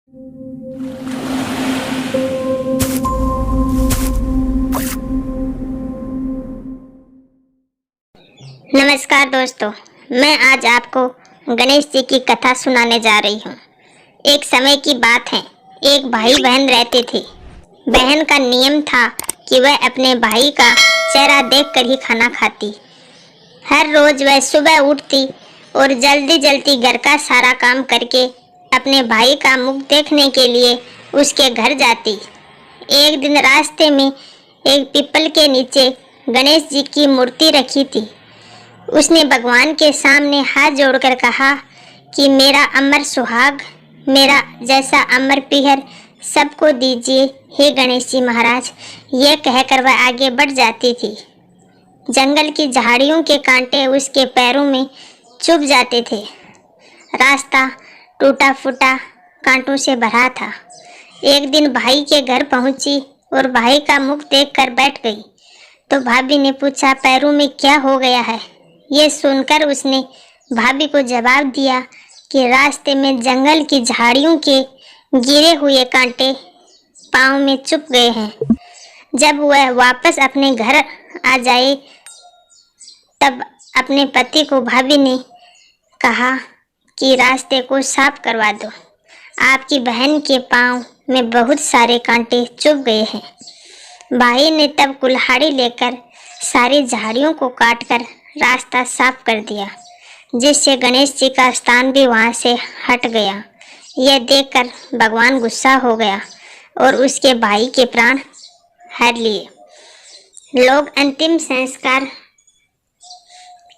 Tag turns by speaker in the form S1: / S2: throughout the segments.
S1: नमस्कार दोस्तों, मैं आज आपको गणेश जी की कथा सुनाने जा रही हूँ। एक समय की बात है, एक भाई बहन रहते थे। बहन का नियम था कि वह अपने भाई का चेहरा देखकर ही खाना खाती। हर रोज वह सुबह उठती और जल्दी जल्दी घर का सारा काम करके अपने भाई का मुख देखने के लिए उसके घर जाती। एक दिन रास्ते में एक पीपल के नीचे गणेश जी की मूर्ति रखी थी। उसने भगवान के सामने हाथ जोड़कर कहा कि मेरा अमर सुहाग, मेरा जैसा अमर पीहर सबको दीजिए हे गणेश जी महाराज। यह कहकर वह आगे बढ़ जाती थी। जंगल की झाड़ियों के कांटे उसके पैरों में चुभ जाते थे। रास्ता टूटा फूटा कांटों से भरा था। एक दिन भाई के घर पहुंची और भाई का मुख देखकर बैठ गई। तो भाभी ने पूछा, पैरों में क्या हो गया है? ये सुनकर उसने भाभी को जवाब दिया कि रास्ते में जंगल की झाड़ियों के गिरे हुए कांटे पाँव में चुभ गए हैं। जब वह वापस अपने घर आ जाए तब अपने पति को भाभी ने कहा कि रास्ते को साफ करवा दो, आपकी बहन के पाँव में बहुत सारे कांटे चुभ गए हैं। भाई ने तब कुल्हाड़ी लेकर सारी झाड़ियों को काटकर रास्ता साफ कर दिया, जिससे गणेश जी का स्थान भी वहां से हट गया। यह देखकर भगवान गुस्सा हो गया और उसके भाई के प्राण हर लिए। लोग अंतिम संस्कार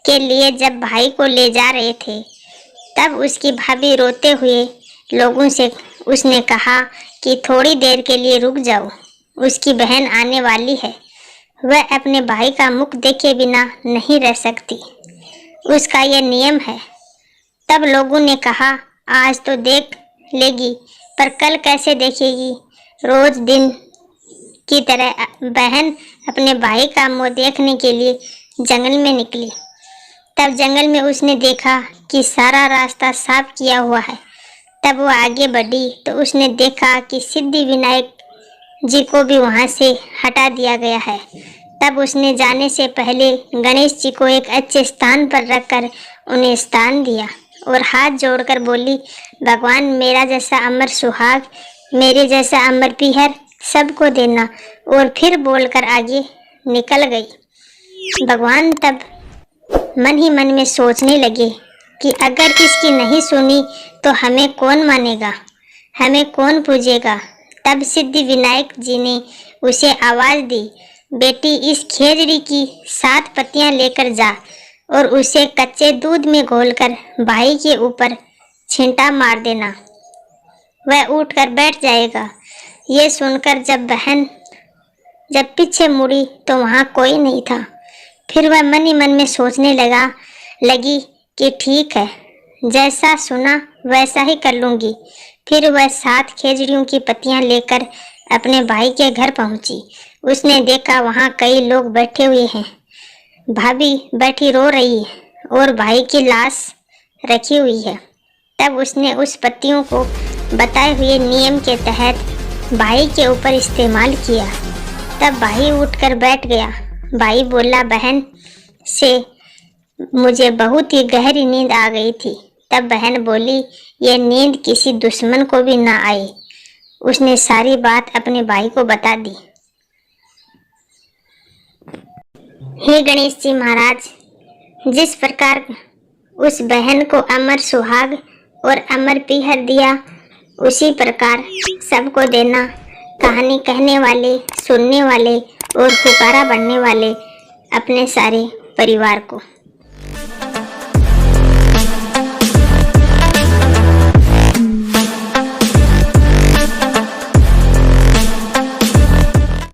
S1: के लिए जब भाई को ले जा रहे थे तब उसकी भाभी रोते हुए लोगों से उसने कहा कि थोड़ी देर के लिए रुक जाओ, उसकी बहन आने वाली है। वह अपने भाई का मुख देखे बिना नहीं रह सकती, उसका यह नियम है। तब लोगों ने कहा, आज तो देख लेगी पर कल कैसे देखेगी? रोज दिन की तरह बहन अपने भाई का मुंह देखने के लिए जंगल में निकली। तब जंगल में उसने देखा कि सारा रास्ता साफ किया हुआ है। तब वो आगे बढ़ी तो उसने देखा कि सिद्धि विनायक जी को भी वहां से हटा दिया गया है। तब उसने जाने से पहले गणेश जी को एक अच्छे स्थान पर रखकर उन्हें स्थान दिया और हाथ जोड़कर बोली, भगवान मेरा जैसा अमर सुहाग, मेरे जैसा अमर पीहर सबको देना। और फिर बोलकर आगे निकल गई। भगवान तब मन ही मन में सोचने लगे कि अगर इसकी नहीं सुनी तो हमें कौन मानेगा, हमें कौन पूजेगा। तब सिद्धि विनायक जी ने उसे आवाज़ दी, बेटी इस खेजड़ी की 7 पत्तियां लेकर जा और उसे कच्चे दूध में घोलकर भाई के ऊपर छींटा मार देना, वह उठकर बैठ जाएगा। ये सुनकर जब बहन पीछे मुड़ी तो वहाँ कोई नहीं था। फिर वह मन ही मन में सोचने लगी कि ठीक है, जैसा सुना वैसा ही कर लूँगी। फिर वह 7 खेजड़ियों की पत्तियां लेकर अपने भाई के घर पहुंची। उसने देखा वहां कई लोग बैठे हुए हैं। भाभी बैठी रो रही है और भाई की लाश रखी हुई है। तब उसने उस पत्तियों को बताए हुए नियम के तहत भाई के ऊपर इस्तेमाल किया। तब भाई उठकर बैठ गया। भाई बोला, बहन से मुझे बहुत ही गहरी नींद आ गई थी। तब बहन बोली, यह नींद किसी दुश्मन को भी ना आए। उसने सारी बात अपने भाई को बता दी। हे गणेश जी महाराज, जिस प्रकार उस बहन को अमर सुहाग और अमर पीहर दिया, उसी प्रकार सबको देना। कहानी कहने वाले, सुनने वाले और पुकारा बनने वाले अपने सारे परिवार को।